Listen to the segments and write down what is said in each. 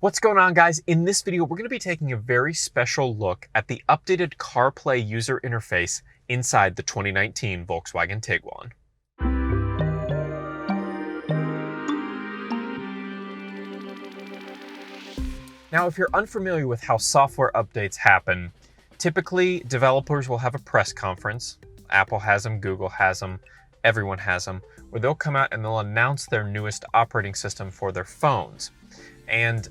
What's going on, guys? In this video, we're going to be taking a very special look at the updated CarPlay user interface inside the 2019 Volkswagen Tiguan. Now, if you're unfamiliar with how software updates happen, typically developers will have a press conference. Apple has them, Google has them, everyone has them, where they'll come out and they'll announce their newest operating system for their phones. And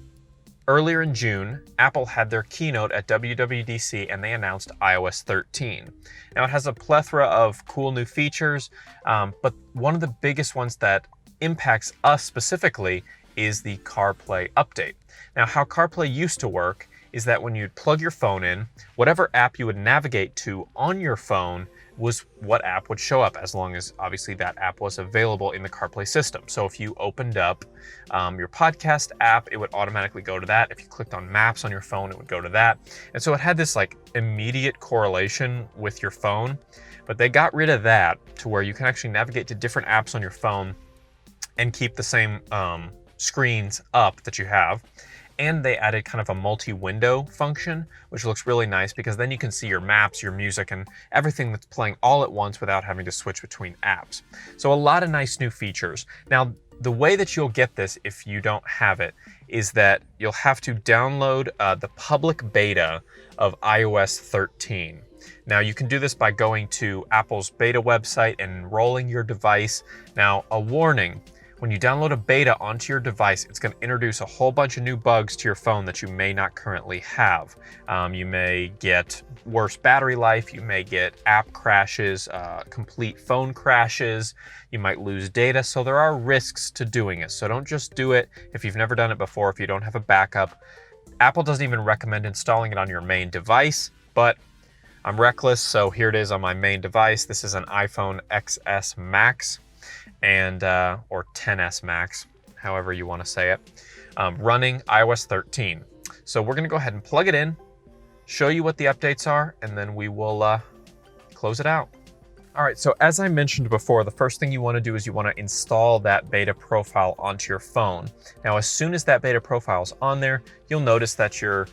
earlier in June, Apple had their keynote at WWDC and they announced iOS 13. Now it has a plethora of cool new features, but one of the biggest ones that impacts us specifically is the CarPlay update. Now, how CarPlay used to work is that when you'd plug your phone in, whatever app you would navigate to on your phone was what app would show up, as long as obviously that app was available in the CarPlay system. So if you opened up your podcast app, it would automatically go to that. If you clicked on Maps on your phone, it would go to that. And so it had this like immediate correlation with your phone, but they got rid of that to where you can actually navigate to different apps on your phone and keep the same screens up that you have. And they added kind of a multi-window function, which looks really nice because then you can see your maps, your music, and everything that's playing all at once without having to switch between apps. So a lot of nice new features. Now, the way that you'll get this if you don't have it is that you'll have to download the public beta of iOS 13. Now, you can do this by going to Apple's beta website and enrolling your device. Now, a warning. When you download a beta onto your device, it's going to introduce a whole bunch of new bugs to your phone that you may not currently have. You may get worse battery life, you may get app crashes, complete phone crashes, you might lose data, so there are risks to doing it. So don't just do it if you've never done it before, if you don't have a backup. Apple doesn't even recommend installing it on your main device, but I'm reckless, so here it is on my main device. This is an iPhone XS Max. And or 10s Max, however you want to say it, running iOS 13. So we're going to go ahead and plug it in, show you what the updates are, and then we will close it out. All right, so as I mentioned before, the first thing you want to do is you want to install that beta profile onto your phone. Now, as soon as that beta profile is on there, you'll notice that your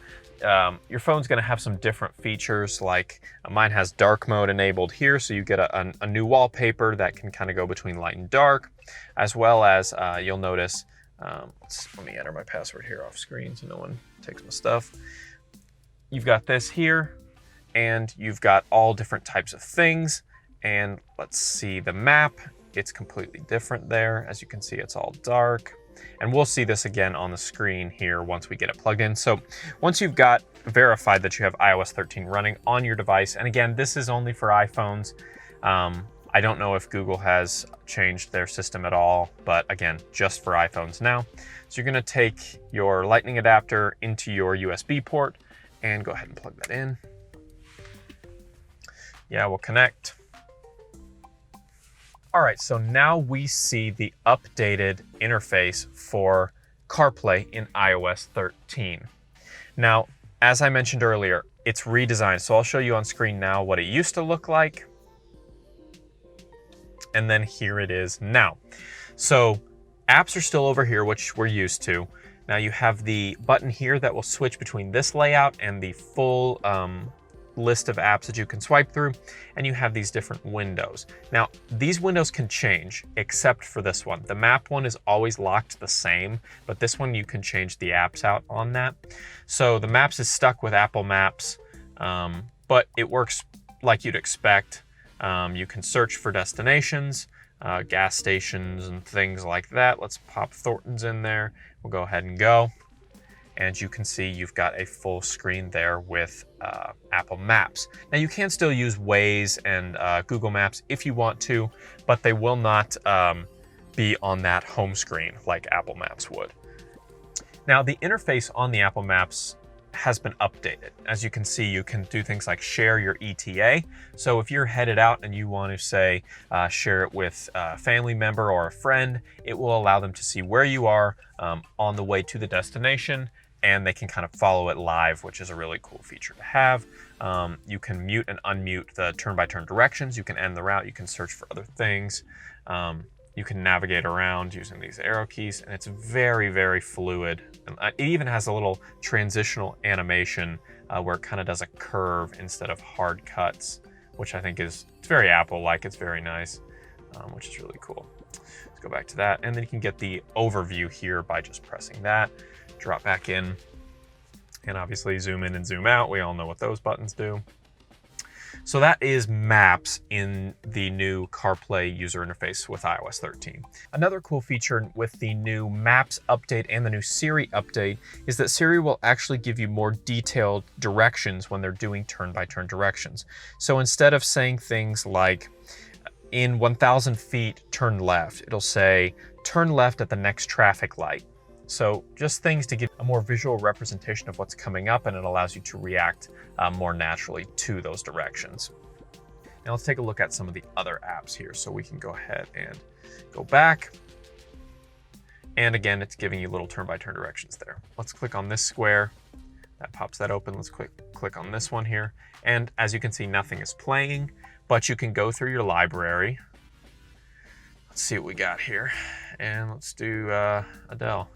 phone's going to have some different features, like mine has dark mode enabled here, so you get a new wallpaper that can kind of go between light and dark, as well as you'll notice, let me enter my password here off screen so no one takes my stuff. You've got this here, and you've got all different types of things, and let's see the map. It's completely different there. As you can see, it's all dark. And we'll see this again on the screen here once we get it plugged in. So once you've got verified that you have iOS 13 running on your device, and again, this is only for iPhones. I don't know if Google has changed their system at all, but again, just for iPhones now. So you're gonna take your Lightning adapter into your USB port and go ahead and plug that in. Yeah, we'll connect. All right, so now we see the updated interface for CarPlay in iOS 13. Now, as I mentioned earlier, it's redesigned. So I'll show you on screen now what it used to look like. And then here it is now. So apps are still over here, which we're used to. Now you have the button here that will switch between this layout and the full list of apps that you can swipe through, and you have these different windows. Now, these windows can change except for this one. The map one is always locked the same, but this one you can change the apps out on that. So the Maps is stuck with Apple Maps, but it works like you'd expect. You can search for destinations, gas stations, and things like that. Let's pop Thornton's in there. We'll go ahead and go. And you can see you've got a full screen there with Apple Maps. Now you can still use Waze and Google Maps if you want to, but they will not be on that home screen like Apple Maps would. Now the interface on the Apple Maps has been updated. As you can see, you can do things like share your ETA. So if you're headed out and you want to say, share it with a family member or a friend, it will allow them to see where you are on the way to the destination, and they can kind of follow it live, which is a really cool feature to have. You can mute and unmute the turn-by-turn directions. You can end the route. You can search for other things. You can navigate around using these arrow keys, and it's very, very fluid. And it even has a little transitional animation where it kind of does a curve instead of hard cuts, which I think it's very Apple-like. It's very nice, which is really cool. Let's go back to that, and then you can get the overview here by just pressing that. Drop back in, and obviously zoom in and zoom out. We all know what those buttons do. So that is Maps in the new CarPlay user interface with iOS 13. Another cool feature with the new Maps update and the new Siri update is that Siri will actually give you more detailed directions when they're doing turn-by-turn directions. So instead of saying things like, in 1,000 feet, turn left, it'll say, turn left at the next traffic light. So just things to give a more visual representation of what's coming up, and it allows you to react more naturally to those directions. Now let's take a look at some of the other apps here. So we can go ahead and go back. And again, it's giving you little turn-by-turn directions there. Let's click on this square. That pops that open. Let's click on this one here. And as you can see, nothing is playing, but you can go through your library. Let's see what we got here. And let's do Adele.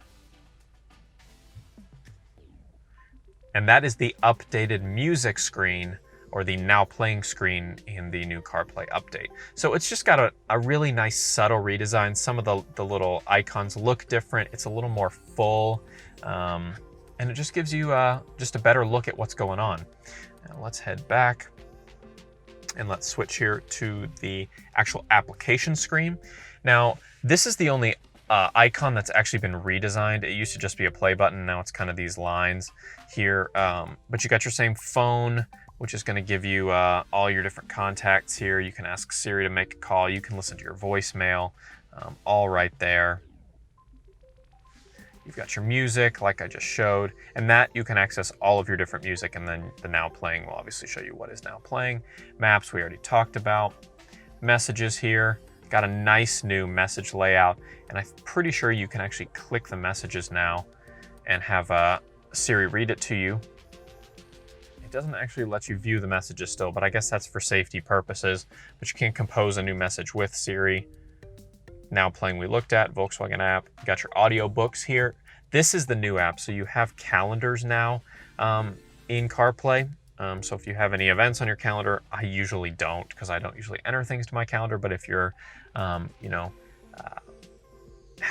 And that is the updated music screen, or the now playing screen in the new CarPlay update. So it's just got a really nice subtle redesign. Some of the little icons look different. It's a little more full, and it just gives you just a better look at what's going on. Now let's head back, and let's switch here to the actual application screen. Now, this is the only icon that's actually been redesigned. It used to just be a play button. Now it's kind of these lines here. But you got your same phone, which is going to give you all your different contacts here. You can ask Siri to make a call. You can listen to your voicemail, all right there. You've got your music, like I just showed, and that you can access all of your different music, and then the now playing will obviously show you what is now playing. Maps, we already talked about. Messages here. Got a nice new message layout, and I'm pretty sure you can actually click the messages now and have Siri read it to you. It doesn't actually let you view the messages still, but I guess that's for safety purposes. But you can compose a new message with Siri. Now playing, we looked at Volkswagen app. You got your audio books here. This is the new app, so you have calendars now in CarPlay. So if you have any events on your calendar, I usually don't, because I don't usually enter things to my calendar. But if you're, have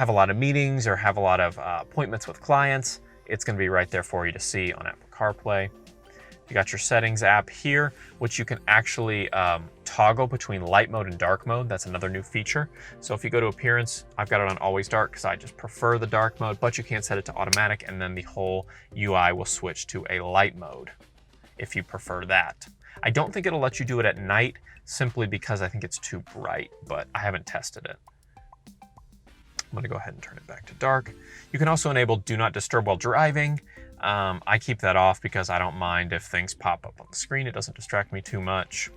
a lot of meetings or have a lot of appointments with clients, it's going to be right there for you to see on Apple CarPlay. You got your settings app here, which you can actually toggle between light mode and dark mode. That's another new feature. So if you go to appearance, I've got it on always dark because I just prefer the dark mode, but you can set it to automatic, and then the whole UI will switch to a light mode if you prefer that. I don't think it'll let you do it at night, simply because I think it's too bright, but I haven't tested it. I'm gonna go ahead and turn it back to dark. You can also enable Do Not Disturb while driving. I keep that off because I don't mind if things pop up on the screen. It doesn't distract me too much.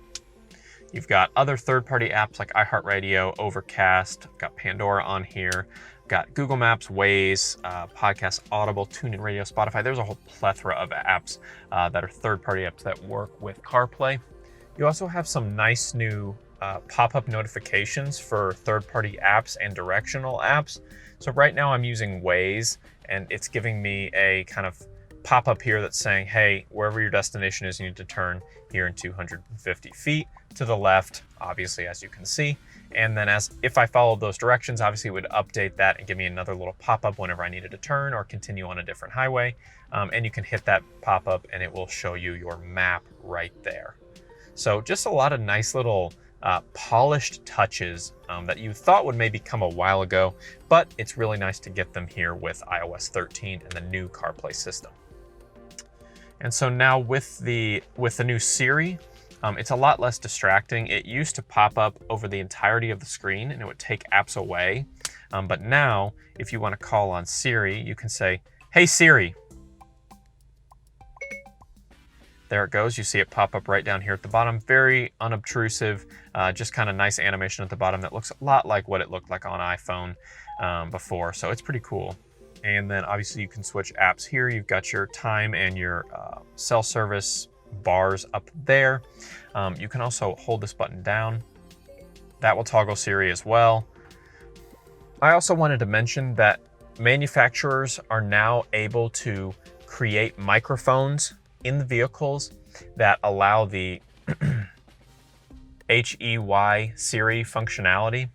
You've got other third-party apps like iHeartRadio, Overcast, got Pandora on here, got Google Maps, Waze, Podcast, Audible, TuneIn Radio, Spotify. There's a whole plethora of apps that are third-party apps that work with CarPlay. You also have some nice new pop-up notifications for third-party apps and directional apps. So right now I'm using Waze, and it's giving me a kind of pop-up here that's saying, hey, wherever your destination is, you need to turn here in 250 feet to the left, obviously, as you can see. And then if I followed those directions, obviously it would update that and give me another little pop-up whenever I needed to turn or continue on a different highway. And you can hit that pop-up and it will show you your map right there. So just a lot of nice little polished touches that you thought would maybe come a while ago, but it's really nice to get them here with iOS 13 and the new CarPlay system. And so now with the new Siri, it's a lot less distracting. It used to pop up over the entirety of the screen and it would take apps away. But now, if you want to call on Siri, you can say, hey Siri. There it goes. You see it pop up right down here at the bottom. Very unobtrusive, just kind of nice animation at the bottom that looks a lot like what it looked like on iPhone before. So it's pretty cool. And then obviously you can switch apps here. You've got your time and your cell service bars up there. You can also hold this button down. That will toggle Siri as well. I also wanted to mention that manufacturers are now able to create microphones in the vehicles that allow the HEY Siri functionality.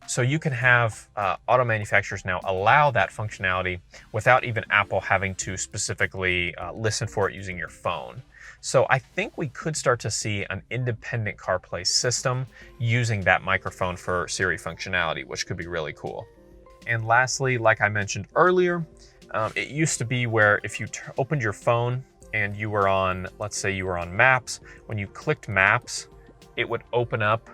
So you can have auto manufacturers now allow that functionality without even Apple having to specifically listen for it using your phone. So I think we could start to see an independent CarPlay system using that microphone for Siri functionality, which could be really cool. And lastly, like I mentioned earlier, it used to be where if you opened your phone and you were on, let's say you were on Maps, when you clicked Maps, it would open up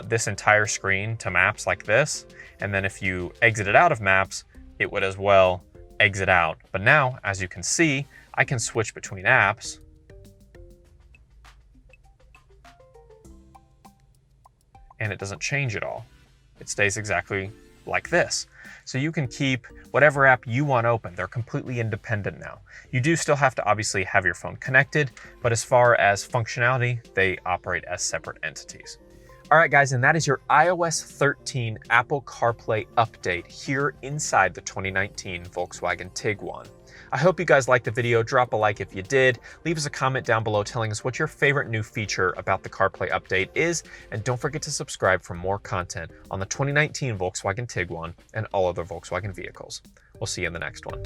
this entire screen to Maps like this. And then if you exited out of Maps, it would as well exit out. But now, as you can see, I can switch between apps. And it doesn't change at all. It stays exactly like this. So you can keep whatever app you want open. They're completely independent now. You do still have to obviously have your phone connected, but as far as functionality, they operate as separate entities. All right, guys, and that is your iOS 13 Apple CarPlay update here inside the 2019 Volkswagen Tiguan. I hope you guys liked the video. Drop a like if you did. Leave us a comment down below telling us what your favorite new feature about the CarPlay update is. And don't forget to subscribe for more content on the 2019 Volkswagen Tiguan and all other Volkswagen vehicles. We'll see you in the next one.